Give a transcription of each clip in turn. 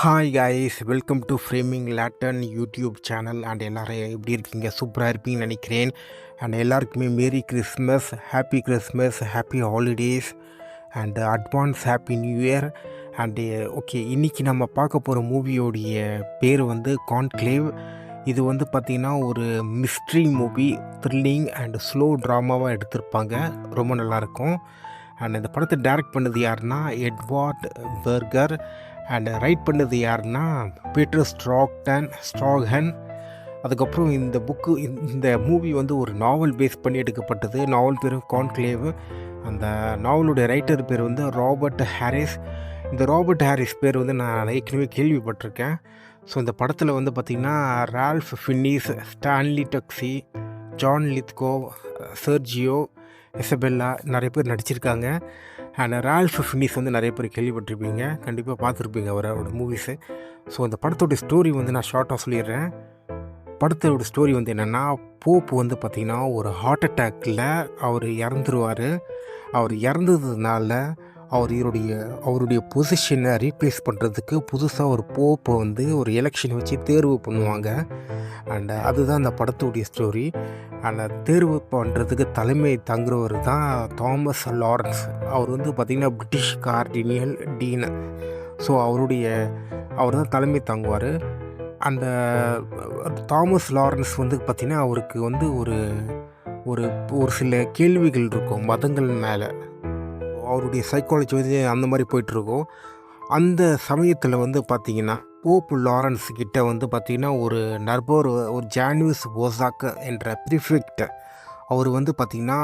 Hi guys, welcome to framing லேட்டன் YouTube channel. And எல்லோரும் எப்படி இருக்கீங்க? சூப்பராக இருப்பீங்கன்னு நினைக்கிறேன். அண்ட் எல்லாருக்குமே merry Christmas, happy holidays and advance happy new year. And okay, இன்றைக்கி நம்ம பார்க்க போகிற மூவியோடைய பேர் வந்து கான்க்ளேவ். இது வந்து பார்த்திங்கன்னா ஒரு mystery movie, thrilling and slow ட்ராமாவாக எடுத்திருப்பாங்க. ரொம்ப நல்லாயிருக்கும். அண்ட் இந்த படத்தை டைரக்ட் பண்ணது யாருன்னா எட்வார்ட் பெர்கர். அண்ட் ரைட் பண்ணது யாருன்னா பீட்டர் ஸ்ட்ராகன். அதுக்கப்புறம் இந்த மூவி வந்து ஒரு நாவல் பேஸ் பண்ணி எடுக்கப்பட்டது. நாவல் பேர் கான்க்ளேவ். அந்த நாவலுடைய ரைட்டர் பேர் வந்து ராபர்ட் ஹாரிஸ். இந்த ராபர்ட் ஹாரிஸ் பேர் வந்து நான் ஏற்கனவே கேள்விப்பட்டிருக்கேன். ஸோ இந்த படத்தில் வந்து பார்த்திங்கன்னா Ralph Fiennes, Stanley Tucci, John Lithgow, Sergio, Isabella நிறைய பேர் நடிச்சிருக்காங்க. அண்ட் ரால்ஃப் ஃபின்னிஸ் வந்து நிறைய பேர் கேள்விப்பட்டிருப்பீங்க, கண்டிப்பாக பார்த்துருப்பீங்க அவரோட மூவிஸு. ஸோ அந்த படத்தோட ஸ்டோரி வந்து நான் ஷார்ட்டாக சொல்லிடுறேன். படத்தோட ஸ்டோரி வந்து என்னென்னா, போப் வந்து பார்த்திங்கன்னா ஒரு ஹார்ட் அட்டாக்கில் அவர் இறந்துருவார். அவர் இறந்ததுனால அவருடைய பொசிஷனை ரீப்ளேஸ் பண்ணுறதுக்கு புதுசாக ஒரு போப்பை வந்து ஒரு எலெக்ஷன் வச்சு தேர்வு பண்ணுவாங்க. அண்ட் அதுதான் அந்த படத்துடைய ஸ்டோரி. அந்த தேர்வு பண்ணுறதுக்கு தலைமை தங்குறவர் தான் தாமஸ் லாரன்ஸ். அவர் வந்து பார்த்திங்கன்னா பிரிட்டிஷ் கார்டினியல் டீன். ஸோ அவர் தான் தலைமை தாங்குவார். அந்த தாமஸ் லாரன்ஸ் வந்து பார்த்திங்கன்னா அவருக்கு வந்து ஒரு சில கேள்விகள் இருக்கும் மதங்கள் மேலே. அவருடைய சைக்காலஜி வந்து அந்த மாதிரி போயிட்டுருக்கோம். அந்த சமயத்தில் வந்து பார்த்திங்கன்னா போப் லாரன்ஸ் கிட்ட வந்து பார்த்திங்கன்னா ஒரு நர்பர், ஒரு ஜானியூஸ் போசாக் என்ற ப்ரிஃபெக்ட், அவர் வந்து பார்த்திங்கன்னா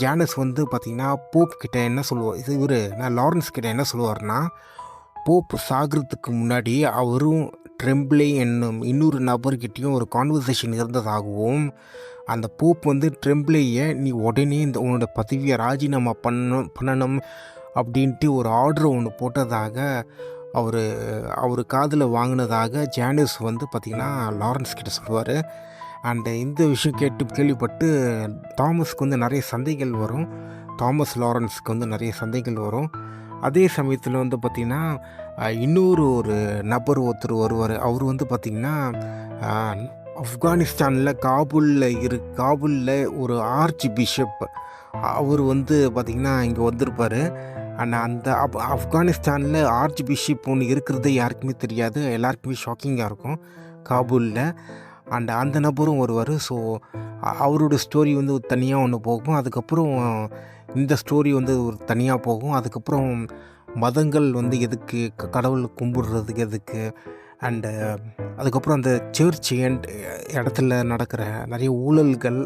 ஜானஸ் வந்து பார்த்திங்கன்னா போப் கிட்ட என்ன சொல்லுவார், லாரன்ஸ் கிட்ட என்ன சொல்லுவார்னா, போப் சாகிறதுக்கு முன்னாடி அவரும் ட்ரெம்பிளே என்னும் இன்னொரு நபர்கிட்டையும் ஒரு கான்வர்சேஷன் இருந்ததாகவும், அந்த போப் வந்து ட்ரெம்பிளேயை நீ உடனே உன்னோட பதவியை ராஜினாமா பண்ணணும் அப்படின்ட்டு ஒரு ஆர்டர் ஒன்று போட்டதாக அவர் காதில் வாங்கினதாக ஜானிஸ் வந்து பார்த்திங்கன்னா லாரன்ஸ் கிட்ட சொல்லுவார். அண்டு இந்த விஷயம் கேள்விப்பட்டு தாமஸ்க்கு வந்து நிறைய சந்தேகங்கள் வரும். தாமஸ் லாரன்ஸுக்கு வந்து நிறைய சந்தேகங்கள் வரும். அதே சமயத்தில் வந்து பார்த்திங்கன்னா ஒரு நபர் ஒருத்தர் வருவார். அவர் வந்து பார்த்திங்கன்னா ஆப்கானிஸ்தானில் காபூலில் ஒரு ஆர்ச் பிஷப், அவர் வந்து பார்த்திங்கன்னா இங்கே வந்திருப்பார். அண்ட் அந்த ஆப்கானிஸ்தானில் ஆர்ச் பிஷப் ஒன்று இருக்கிறது யாருக்குமே தெரியாது, எல்லாருக்குமே ஷாக்கிங்காக இருக்கும் காபூலில். அண்ட் அந்த நபரும் வருவார். ஸோ அவரோட ஸ்டோரி வந்து தனியாக ஒன்று போகும். அதுக்கப்புறம் இந்த ஸ்டோரி வந்து ஒரு தனியாக போகும். அதுக்கப்புறம் மதங்கள் வந்து எதுக்கு, கடவுளை கும்பிடுறதுக்கு எதுக்கு, அண்டு அதுக்கப்புறம் அந்த சர்ச் இடத்துல நடக்கிற நிறைய ஊழல்கள்,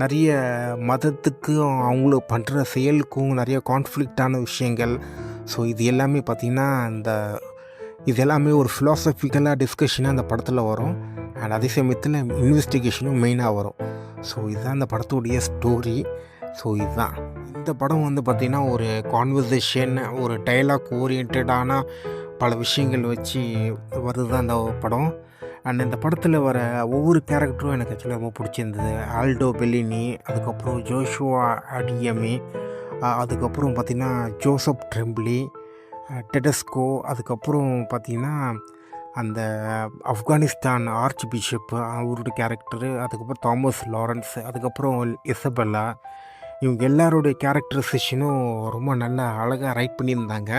நிறைய மதத்துக்கும் அவங்களும் பண்ணுற செயலுக்கும் நிறைய கான்ஃப்ளிக்டான விஷயங்கள். ஸோ இது எல்லாமே பார்த்திங்கன்னா இது எல்லாமே ஒரு ஃபிலாசபிக்கலாக டிஸ்கஷனாக அந்த படத்தில் வரும். அண்ட் அதே சமயத்தில் இன்வெஸ்டிகேஷனும் மெயினாக வரும். ஸோ இதுதான் அந்த படத்துடைய ஸ்டோரி. ஸோ இதுதான் இந்த படம் வந்து பார்த்திங்கன்னா ஒரு கான்வர்சேஷன், ஒரு டைலாக் ஓரியன்டான பல விஷயங்கள் வச்சு வருது அந்த படம். அண்ட் இந்த படத்தில் வர ஒவ்வொரு கேரக்டரும் எனக்கு ஆக்சுவலாக ரொம்ப பிடிச்சிருந்தது. ஆல்டோ பெல்லினி, அதுக்கப்புறம் ஜோஷுவா அடியமி, அதுக்கப்புறம் பார்த்திங்கன்னா ஜோசப் ட்ரெம்பிளி, டெடஸ்கோ, அதுக்கப்புறம் பார்த்திங்கன்னா அந்த ஆப்கானிஸ்தான் ஆர்ச் பிஷப் அவருடைய கேரக்டரு, அதுக்கப்புறம் தாமஸ் லாரன்ஸ், அதுக்கப்புறம் இசபெல்லா, இவங்க எல்லாருடைய கேரக்டரைசேஷனும் ரொம்ப நல்லா அழகாக ரைட் பண்ணியிருந்தாங்க.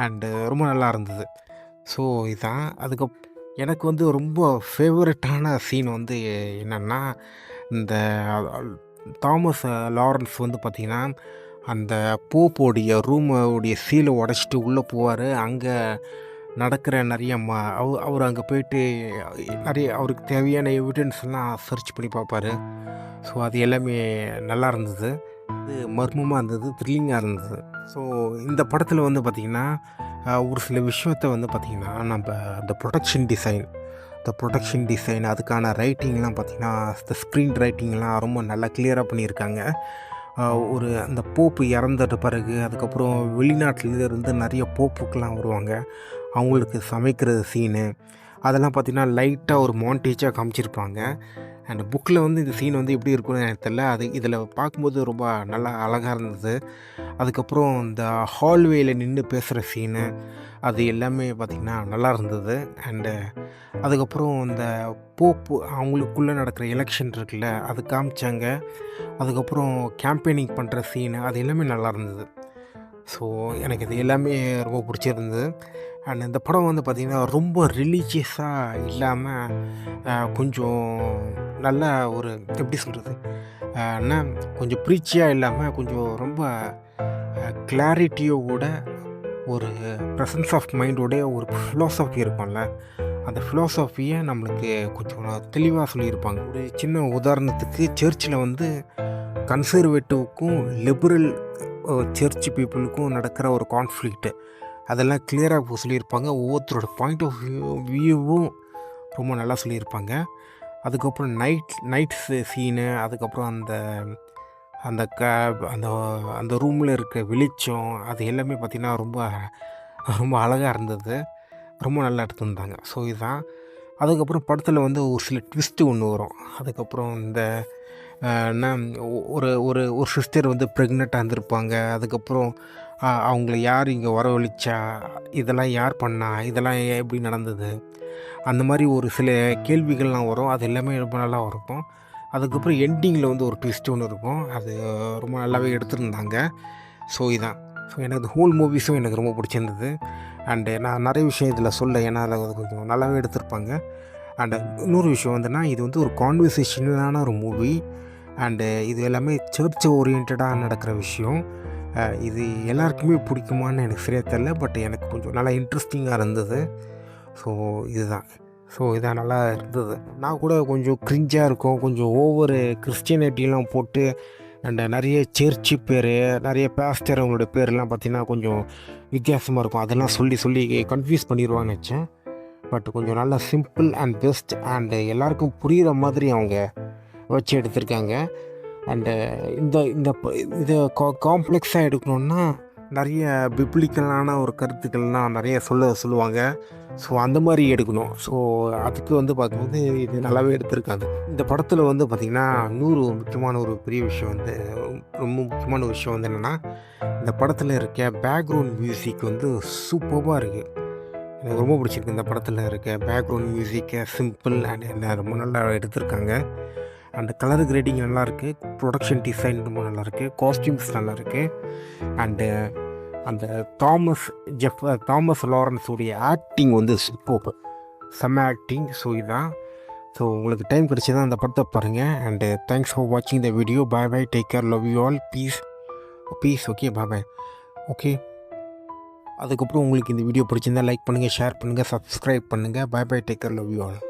அண்டு ரொம்ப நல்லா இருந்தது. ஸோ இதுதான். எனக்கு வந்து ரொம்ப ஃபேவரட்டான சீன் வந்து என்னென்னா, இந்த தாமஸ் லாரன்ஸ் வந்து பார்த்திங்கன்னா அந்த போப்போடைய ரூமோடைய சீலை உடச்சிட்டு உள்ளே போவார். அங்கே நடக்கிற நிறைய அவர் அங்கே போயிட்டு நிறைய அவருக்கு தேவையான எவிடன்ஸ்லாம் சர்ச் பண்ணி பார்ப்பார். ஸோ அது எல்லாமே நல்லா இருந்தது. அது மர்மமாக இருந்தது, த்ரில்லிங்காக இருந்தது. ஸோ இந்த படத்தில் வந்து பார்த்திங்கன்னா ஒரு சில விஷயத்தை வந்து பார்த்திங்கன்னா நம்ம அந்த ப்ரொடக்ஷன் டிசைன் அதுக்கான ரைட்டிங்லாம் பார்த்திங்கன்னா இந்த ஸ்க்ரீன் ரைட்டிங்லாம் ரொம்ப நல்லா கிளியராக பண்ணியிருக்காங்க. அந்த போப்பு இறந்துட்ட பிறகு அதுக்கப்புறம் வெளிநாட்டிலேருந்து நிறைய போப்புக்கெலாம் வருவாங்க, அவங்களுக்கு சமைக்கிற சீனு அதெல்லாம் பார்த்திங்கன்னா லைட்டாக ஒரு மாண்டேஜாக காமிச்சிருப்பாங்க. அண்ட் புக்கில் வந்து இந்த சீன் வந்து எப்படி இருக்குன்னு எனக்கு தெரியல. அது இதில் பார்க்கும்போது ரொம்ப நல்லா அழகாக இருந்தது. அதுக்கப்புறம் இந்த ஹால்வேயில் நின்று பேசுகிற சீனு அது எல்லாமே பார்த்திங்கன்னா நல்லா இருந்தது. அண்டு அதுக்கப்புறம் இந்த போப்பு அவங்களுக்குள்ளே நடக்கிற எலெக்ஷன் இருக்குல்ல அது காமிச்சாங்க. அதுக்கப்புறம் கேம்பெயினிங் பண்ணுற சீனு அது எல்லாமே நல்லா இருந்தது. ஸோ எனக்கு இது எல்லாமே ரொம்ப பிடிச்சிருந்தது. அண்ட் இந்த படம் வந்து பார்த்திங்கன்னா ரொம்ப ரிலீஜியஸாக இல்லாமல் கொஞ்சம் நல்ல ஒரு எப்படி சொல்கிறது என்ன கொஞ்சம் ப்ரீச்சியாக இல்லாமல் கொஞ்சம் ரொம்ப கிளாரிட்டியோட ஒரு ப்ரெசன்ஸ் ஆஃப் மைண்டோட ஒரு ஃபிலாசபி இருக்கும்ல, அந்த ஃபிலாசபியை நம்மளுக்கு கொஞ்சம் தெளிவாக சொல்லியிருப்பாங்க. ஒரு சின்ன உதாரணத்துக்கு சர்ச்சில் வந்து கன்சர்வேட்டிவ்க்கும் லிபரல் சர்ச் பீப்புளுக்கும் நடக்கிற ஒரு கான்ஃப்ளிக்ட்டு அதெல்லாம் கிளியராக சொல்லியிருப்பாங்க. ஒவ்வொருத்தரோட பாயிண்ட் ஆஃப் வியூவும் ரொம்ப நல்லா சொல்லியிருப்பாங்க. அதுக்கப்புறம் நைட்ஸ் சீனு, அதுக்கப்புறம் அந்த அந்த அந்த அந்த ரூமில் இருக்க வெளிச்சம் அது எல்லாமே பார்த்திங்கன்னா ரொம்ப ரொம்ப அழகாக இருந்தது. ரொம்ப நல்லா எடுத்திருந்தாங்க. ஸோ இதுதான். அதுக்கப்புறம் படத்தில் வந்து ஒரு சில ட்விஸ்ட்டு ஒன்று வரும். அதுக்கப்புறம் இந்த என்ன ஒரு ஒரு ஒரு சிஸ்டர் வந்து ப்ரெக்னெண்ட்டாக இருந்திருப்பாங்க. அதுக்கப்புறம் அவங்கள யார் இங்கே வரவழைச்சா, இதெல்லாம் யார் பண்ணா, இதெல்லாம் எப்படி நடந்தது, அந்த மாதிரி ஒரு சில கேள்விகள்லாம் வரும். அது எல்லாமே ரொம்ப நல்லா இருக்கும். அதுக்கப்புறம் எண்டிங்கில் வந்து ஒரு ட்விஸ்ட் ஒன்று இருக்கும். அது ரொம்ப நல்லாவே எடுத்திருந்தாங்க. ஸோ இதான். ஸோ எனக்கு ஹோல் மூவிஸும் எனக்கு ரொம்ப பிடிச்சிருந்தது. அண்டு நான் நிறைய விஷயம் இதில் சொல்ல, ஏன்னா அதில் கொஞ்சம் நல்லாவே எடுத்திருப்பாங்க. அண்டு இன்னொரு விஷயம் வந்துன்னா இது வந்து ஒரு கான்வர்சேஷனலான ஒரு மூவி. அண்டு இது எல்லாமே சர்ச் ஓரியன்டாக நடக்கிற விஷயம். இது எல்லாருக்குமே பிடிக்குமான்னு எனக்கு சரியாக தெரில. பட் எனக்கு கொஞ்சம் நல்லா இன்ட்ரெஸ்டிங்காக இருந்தது. ஸோ இதுதான். ஸோ இதான் நல்லா இருந்தது. நான் கூட கொஞ்சம் கிரிஞ்சாக இருக்கும், கொஞ்சம் ஓவரு கிறிஸ்டியானிட்டிலாம் போட்டு அண்ட் நிறைய சர்ச்சு பேர், நிறைய பாஸ்டர் அவங்களோட பேர்லாம் பார்த்திங்கன்னா கொஞ்சம் வித்தியாசமாக இருக்கும். அதெல்லாம் சொல்லி சொல்லி கன்ஃபியூஸ் பண்ணிடுவான்னு நினச்சேன். பட் கொஞ்சம் நல்லா சிம்பிள் அண்ட் பெஸ்ட் அண்டு எல்லாருக்கும் புரிகிற மாதிரி அவங்க வச்சு எடுத்திருக்காங்க. அண்டு இந்த இந்த இதை காம்ப்ளெக்ஸாக எடுக்கணுன்னா நிறைய பிப்ளிக்கலான ஒரு கருத்துக்கள்லாம் நிறைய சொல்லுவாங்க. ஸோ அந்த மாதிரி எடுக்கணும். ஸோ அதுக்கு வந்து பார்க்கும்போது இது நல்லாவே எடுத்திருக்காங்க. இந்த படத்தில் வந்து பார்த்திங்கன்னா இன்னொரு முக்கியமான ஒரு பெரிய விஷயம் வந்து ரொம்ப முக்கியமான ஒரு விஷயம் வந்து என்னென்னா, இந்த படத்தில் இருக்க பேக்ரவுண்ட் மியூசிக் வந்து சூப்பராக இருக்குது. எனக்கு ரொம்ப பிடிச்சிருக்கு. இந்த படத்தில் இருக்க பேக்ரவுண்ட் மியூசிக்கை சிம்பிள் அண்ட் என்ன ரொம்ப நல்லா எடுத்திருக்காங்க. அண்ட் கலர் கிரேடிங் நல்லாயிருக்கு, ப்ரொடக்ஷன் டிசைன் ரொம்ப நல்லாயிருக்கு, காஸ்டியூம்ஸ் நல்லாயிருக்கு. அண்டு அந்த தாமஸ் லாரன்ஸுடைய ஆக்டிங் வந்து சூப்பர், செம்ம ஆக்டிங். ஸோ இதுதான். ஸோ உங்களுக்கு டைம் கிடச்சி தான் அந்த படத்தை பாருங்கள். அண்டு தேங்க்ஸ் ஃபார் வாட்சிங் the video. Bye bye, take care, love you all, peace. Okay, bye bye. Okay. அதுக்கப்புறம் உங்களுக்கு இந்த வீடியோ பிடிச்சிருந்தால் லைக் பண்ணுங்கள், ஷேர் பண்ணுங்கள், சப்ஸ்கிரைப் பண்ணுங்கள். Bye bye, take care, love you all.